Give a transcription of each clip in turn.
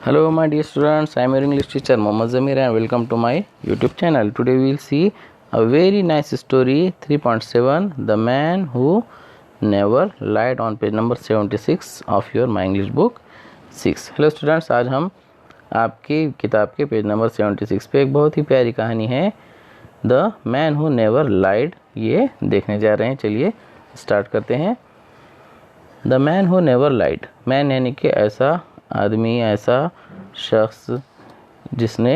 Hello my dear students, I am your English teacher Mohammad Zamir and welcome to my YouTube channel. Today we will see a very nice story 3.7 The Man Who Never Lied on page number 76 of your My English book 6. Hello students, आज हम आपकी किताब के page number 76 पे एक बहुत ही प्यारी कहानी है the man who never lied, ये देखने जा रहे हैं। चलिए स्टार्ट करते हैं। The man who never lied, man यानी कि ऐसा आदमी, ऐसा शख्स जिसने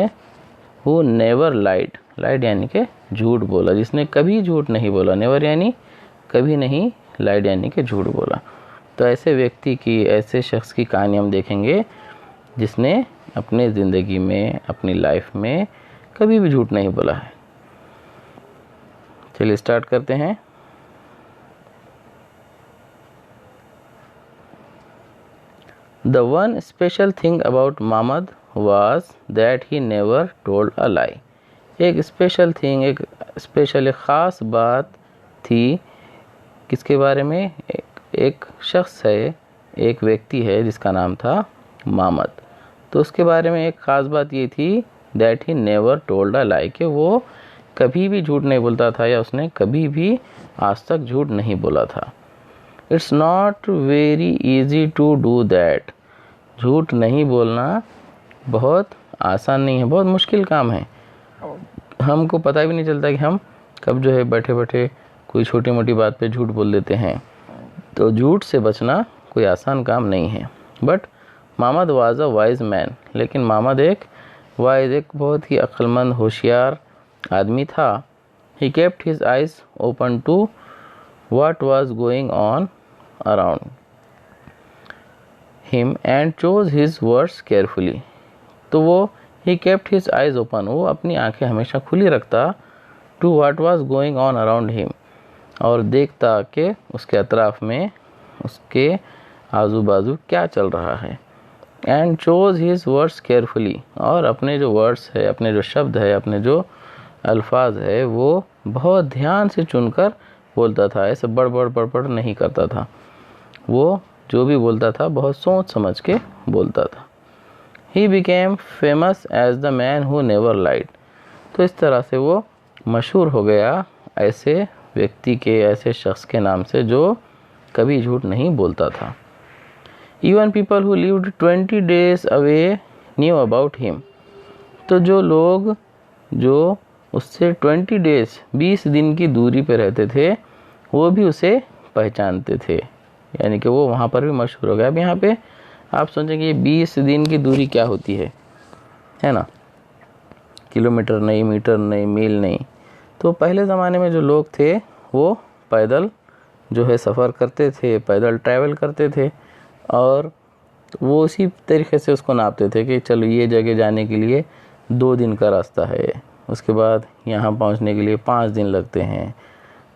हु नेवर लाइड, लाइड यानी कि झूठ बोला, जिसने कभी झूठ नहीं बोला। नेवर यानी कभी नहीं, लाइड यानी कि झूठ बोला। तो ऐसे व्यक्ति की, ऐसे शख्स की कहानी हम देखेंगे जिसने अपने ज़िंदगी में, अपनी लाइफ में कभी भी झूठ नहीं बोला है। चलिए स्टार्ट करते हैं। The one special thing about Mahmud was that he never told a lie. एक स्पेशल थिंग, एक स्पेशल, एक ख़ास बात थी किसके बारे में? एक शख्स है, एक व्यक्ति है जिसका नाम था महमद। तो उसके बारे में एक ख़ास बात ये थी that he never told a lie, कि वो कभी भी झूठ नहीं बोलता था या उसने कभी भी आज तक झूठ नहीं बोला था। It's not very easy to do that. झूठ नहीं बोलना बहुत आसान नहीं है, बहुत मुश्किल काम है। हमको पता भी नहीं चलता कि हम कब जो है बैठे बैठे कोई छोटी मोटी बात पे झूठ बोल देते हैं। तो झूठ से बचना कोई आसान काम नहीं है। But Mahmad was a wise man, लेकिन महमद एक वाइज, एक बहुत ही अक्लमंद, होशियार आदमी था। He kept his eyes open to what was going on around him and chose his words carefully. तो वो he kept his eyes open, वो अपनी आंखें हमेशा खुली रखता to what was going on around him, और देखता कि उसके अतराफ में, उसके आजू बाजू क्या चल रहा है। and chose his words carefully, और अपने जो वर्ड्स है, अपने जो शब्द है, अपने जो अल्फाज है, वो बहुत ध्यान से चुनकर बोलता था। ऐसे बड़ नहीं करता था। वो जो भी बोलता था बहुत सोच समझ के बोलता था। He became famous as the man who never lied. तो इस तरह से वो मशहूर हो गया ऐसे व्यक्ति के, ऐसे शख्स के नाम से जो कभी झूठ नहीं बोलता था। Even people who lived 20 days away knew about him. तो जो लोग जो उससे 20 डेज, 20 दिन की दूरी पे रहते थे, वो भी उसे पहचानते थे, यानी कि वो वहाँ पर भी मशहूर हो गया। अब यहाँ पे आप सोचेंगे ये 20 दिन की दूरी क्या होती है ना? किलोमीटर नहीं, मीटर नहीं, मील नहीं। तो पहले ज़माने में जो लोग थे वो पैदल जो है सफ़र करते थे, पैदल ट्रैवल करते थे, और वो उसी तरीके से उसको नापते थे कि चलो ये जगह जाने के लिए 2 दिन का रास्ता है, उसके बाद यहाँ पहुँचने के लिए 5 दिन लगते हैं,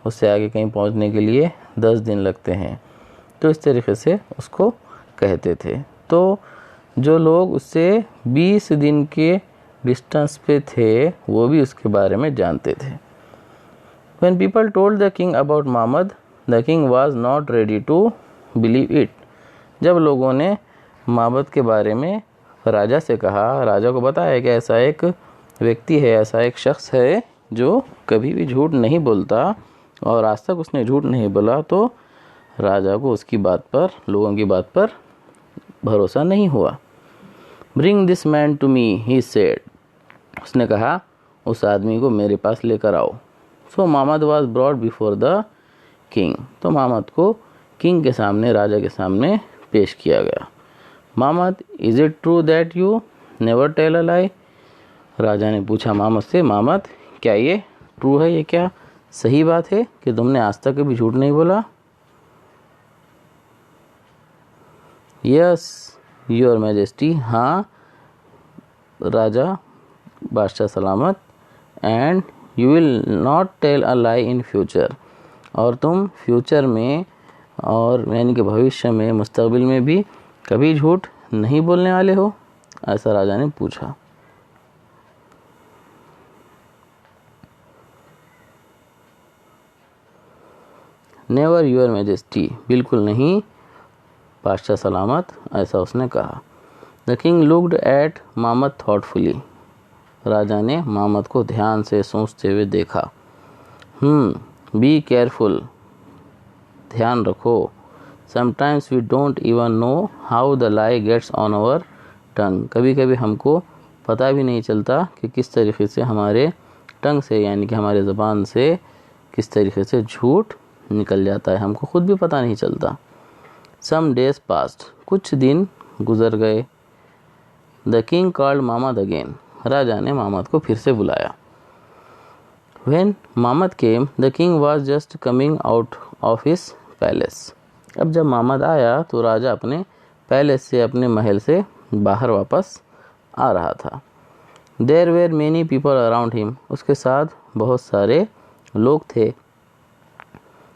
उससे आगे कहीं पहुँचने के लिए 10 दिन लगते हैं। तो इस तरीके से उसको कहते थे। तो जो लोग उससे 20 दिन के डिस्टेंस पे थे वो भी उसके बारे में जानते थे। When people told the king about Mahmud, the king was not ready to believe it. जब लोगों ने महमद के बारे में राजा से कहा, राजा को बताया कि ऐसा एक व्यक्ति है, ऐसा एक शख्स है जो कभी भी झूठ नहीं बोलता और आज तक उसने झूठ नहीं बोला, तो राजा को उसकी बात पर, लोगों की बात पर भरोसा नहीं हुआ। Bring this man to me, he said. उसने कहा उस आदमी को मेरे पास लेकर आओ। So Mahmud was brought before the king. तो महमद को किंग के सामने, राजा के सामने पेश किया गया। Mahmud, is it true that you never tell a lie? राजा ने पूछा महमद से, महमद क्या ये ट्रू है, ये क्या सही बात है कि तुमने आज तक कभी झूठ नहीं बोला? यस योर मैजेस्टी, हाँ राजा, बादशाह सलामत। And you will not tell a lie in future, और तुम फ्यूचर में, और यानी कि भविष्य में, मुस्तकबिल में भी कभी झूठ नहीं बोलने वाले हो? ऐसा राजा ने पूछा। नेवर योर मैजेस्टी, बिल्कुल नहीं बादशाह सलामत, ऐसा उसने कहा। The king looked at Mamad thoughtfully. राजा ने मामद को ध्यान से सोचते हुए देखा। बी केयरफुल, ध्यान रखो। Sometimes we don't even know how the lie gets on our tongue. कभी कभी हमको पता भी नहीं चलता कि किस तरीके से हमारे टंग से यानी कि हमारे ज़बान से किस तरीके से झूठ निकल जाता है, हमको खुद भी पता नहीं चलता। सम डेज पास्ट, कुछ दिन गुजर गए। The king called Mamad again, राजा ने मामद को फिर से बुलाया। When Mamad came the king was just coming out of his palace. अब जब मामद आया तो राजा अपने पैलेस से, अपने महल से बाहर वापस आ रहा था। There were many people around him, उसके साथ बहुत सारे लोग थे।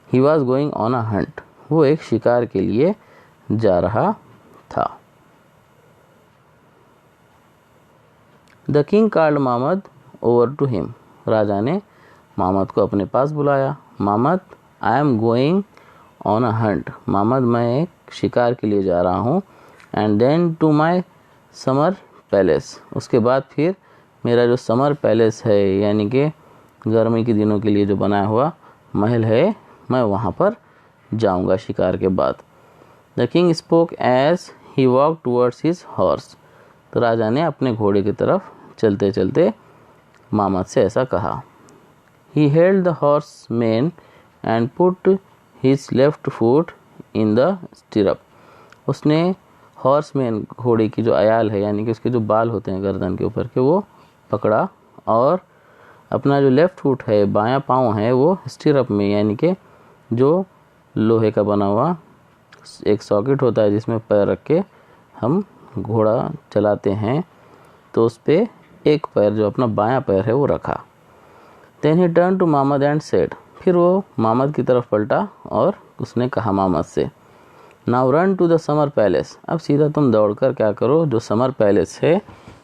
He was going on a hunt, वो एक शिकार के लिए जा रहा था। The king called Mamad over to him, राजा ने मामद को अपने पास बुलाया। Mamad, I am going on a hunt, Mamad मैं एक शिकार के लिए जा रहा हूँ। And then to my summer palace, उसके बाद फिर मेरा जो समर पैलेस है यानी कि गर्मी के दिनों के लिए जो बनाया हुआ महल है, मैं वहाँ पर जाऊँगा शिकार के बाद। The king spoke as he walk towards his horse, तो राजा ने अपने घोड़े की तरफ चलते चलते मामद से ऐसा कहा। He held the horse main and put his left foot in the stirrup, उसने हॉर्स मैन घोड़े की जो अयाल है यानी कि उसके जो बाल होते हैं गर्दन के ऊपर के, वो पकड़ा और अपना जो लेफ्ट फुट है, बायां पाँव है, वो स्टिरअप में यानी कि जो लोहे का बना हुआ एक सॉकेट होता है जिसमें पैर रख के हम घोड़ा चलाते हैं, तो उस पर एक पैर जो अपना बायां पैर है वो रखा। Then he turn to Mamad and said, फिर वो मामद की तरफ पलटा और उसने कहा मामद से, now run to the summer palace, अब सीधा तुम दौड़कर क्या करो, जो समर पैलेस है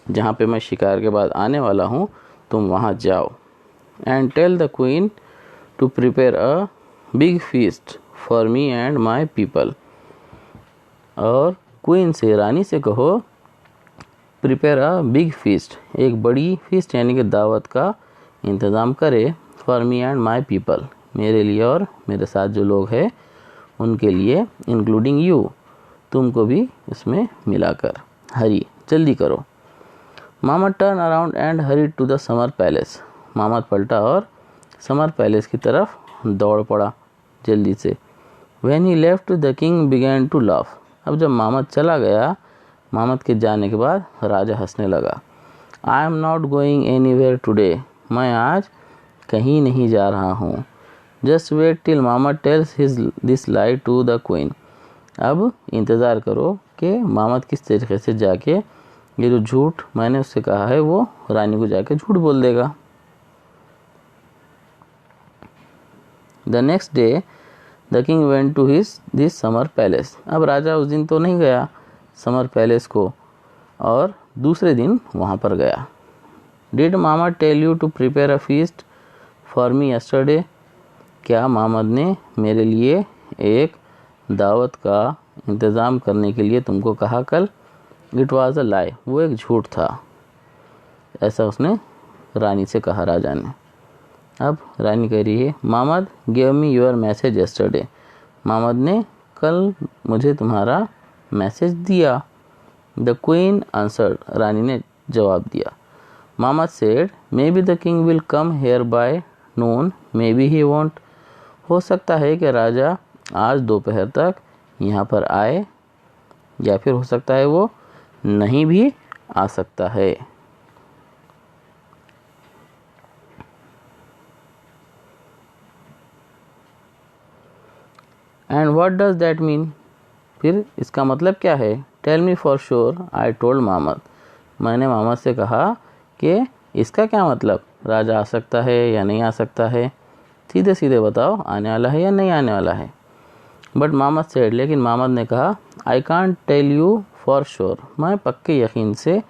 जहाँ पे मैं शिकार के बाद आने वाला हूँ, तुम वहाँ जाओ। And tell the queen to prepare a big feast for me and my people, और क्वीन से, रानी से कहो, प्रिपेयर अ बिग फीस्ट, एक बड़ी फीस्ट यानी कि दावत का इंतज़ाम करे, for me and my people, मेरे लिए और मेरे साथ जो लोग हैं उनके लिए, इंक्लूडिंग यू, तुमको भी इसमें मिलाकर। हरी, जल्दी करो। Mamad turn around and hurry to the summer palace, Mamad पलटा और समर पैलेस की तरफ दौड़ पड़ा जल्दी से। When he left the king began to laugh, अब जब मामद चला गया, मामद के जाने के बाद राजा हंसने लगा। I am not going anywhere today, मैं आज कहीं नहीं जा रहा हूँ। Just wait till Mamad tells his this lie to the queen, अब इंतज़ार करो कि मामद किस तरीके से जाके ये जो झूठ मैंने उससे कहा है वो रानी को जाके झूठ बोल देगा। The next day the king went to his this summer palace, अब राजा उस दिन तो नहीं गया समर पैलेस को और दूसरे दिन वहाँ पर गया। Did Mamad tell you to prepare a feast for me yesterday, क्या मामद ने मेरे लिए एक दावत का इंतज़ाम करने के लिए तुमको कहा कल? इट वॉज अ लाई, वो एक झूठ था, ऐसा उसने रानी से कहा राजा ने। अब रानी कह रही है, Mamad give me your message yesterday, Mamad ने कल मुझे तुम्हारा मैसेज दिया। द क्वीन आंसर्ड, रानी ने जवाब दिया। Mamad said, maybe the king will come here by noon, maybe he won't, हो सकता है कि राजा आज दोपहर तक यहाँ पर आए या फिर हो सकता है वो नहीं भी आ सकता है। And what does that mean, फिर इसका मतलब क्या है? Tell me for sure, I told Mamad, मैंने मामद से कहा कि इसका क्या मतलब, राजा आ सकता है या नहीं आ सकता है, सीधे सीधे बताओ आने वाला है या नहीं आने वाला है। बट मामद सेड, लेकिन मामद ने कहा, I can't tell you for sure, मैं पक्के यकीन से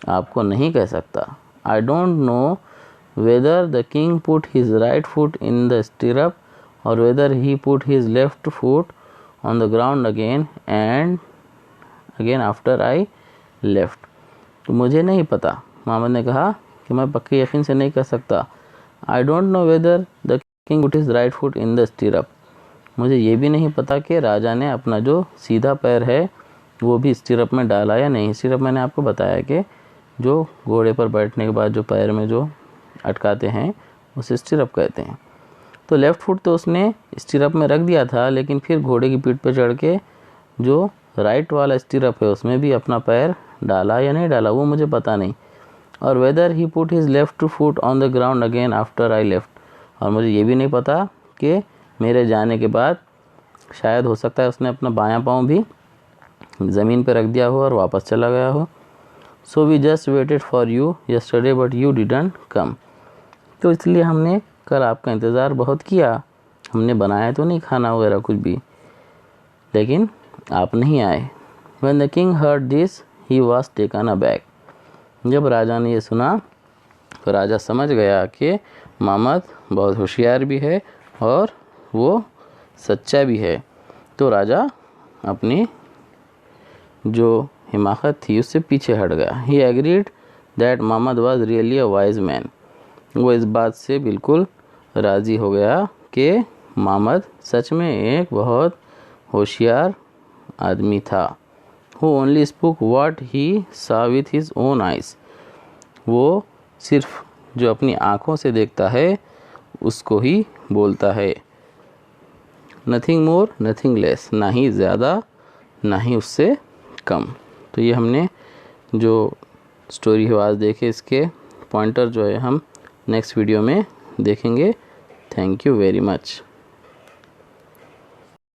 आपको नहीं कह सकता। I don't know whether the king put his right foot in the stirrup और whether he put his left foot on the ground again and again after I left. तो मुझे नहीं पता, मोहम्मद ने कहा कि मैं पक्के यकीन से नहीं कह सकता। I don't know whether the king put his right foot in the स्टीरअप। मुझे ये भी नहीं पता कि राजा ने अपना जो सीधा पैर है वो भी स्टीरअप में डाला या नहीं। स्टीरअप मैंने आपको बताया कि जो घोड़े पर बैठने के बाद जो पैर में जो अटकाते हैं उसे स्टीरअप कहते हैं। तो लेफ़्ट फुट तो उसने स्टीरअप में रख दिया था, लेकिन फिर घोड़े की पीठ पर चढ़ के जो राइट वाला स्टीरअप है उसमें भी अपना पैर डाला या नहीं डाला वो मुझे पता नहीं। और whether he put his left foot on the ground again after I left. और मुझे ये भी नहीं पता कि मेरे जाने के बाद शायद हो सकता है उसने अपना बायां पाँव भी ज़मीन पर रख दिया हो और वापस चला गया हो। So we just waited for you yesterday but you didn't come. तो इसलिए हमने कल आपका इंतज़ार बहुत किया, हमने बनाया तो नहीं खाना वगैरह कुछ भी, लेकिन आप नहीं आए। When the king heard this, he was taken aback. जब राजा ने ये सुना तो राजा समझ गया कि मोहम्मद बहुत होशियार भी है और वो सच्चा भी है। तो राजा अपनी जो हिमाकत थी उससे पीछे हट गया। He agreed that Mohammad was really a wise man. वो इस बात से बिल्कुल राज़ी हो गया कि मोहम्मद सच में एक बहुत होशियार आदमी था। Who only spoke what he saw with his own eyes. वो सिर्फ जो अपनी आँखों से देखता है उसको ही बोलता है। Nothing more, nothing less. ना ही ज़्यादा ना ही उससे कम। तो ये हमने जो स्टोरी है आज देखे, इसके पॉइंटर जो है हम नेक्स्ट वीडियो में देखेंगे। Thank you very much.